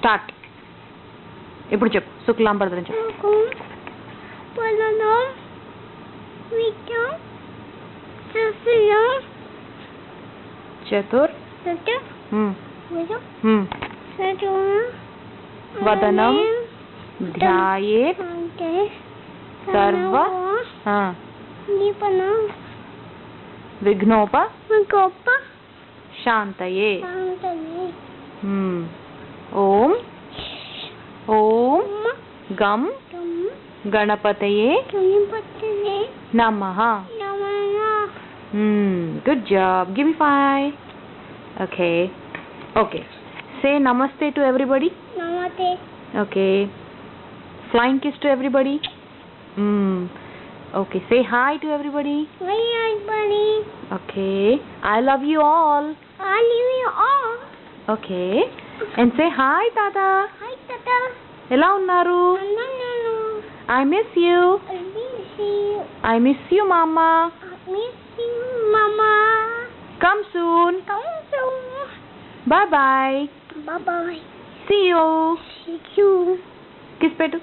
Start. ఇప్పుడు చెప్పు. శుక్లాం భరధరం చెప్పు. చతుర్ వదనం ధ్యాయేత్ సర్వ విఘ్నోప శాంతయే. ఓం ఓం గం గణపతయే నమః. Good job. Give me 5. Okay. Say namaste to everybody. Namaste. Okay. Flying kiss to everybody. Okay. Say hi to everybody. Hi, everybody. Okay. I love you all. I love you all. Okay. And say hi, Tata. Hi, Tata. ఎలా ఉన్నారు? I miss you. I miss you. I miss you, Mama. I miss you, Mama. Come soon. Come soon. Bye bye. Bye bye. See you. See you. Kiss పెట్టు.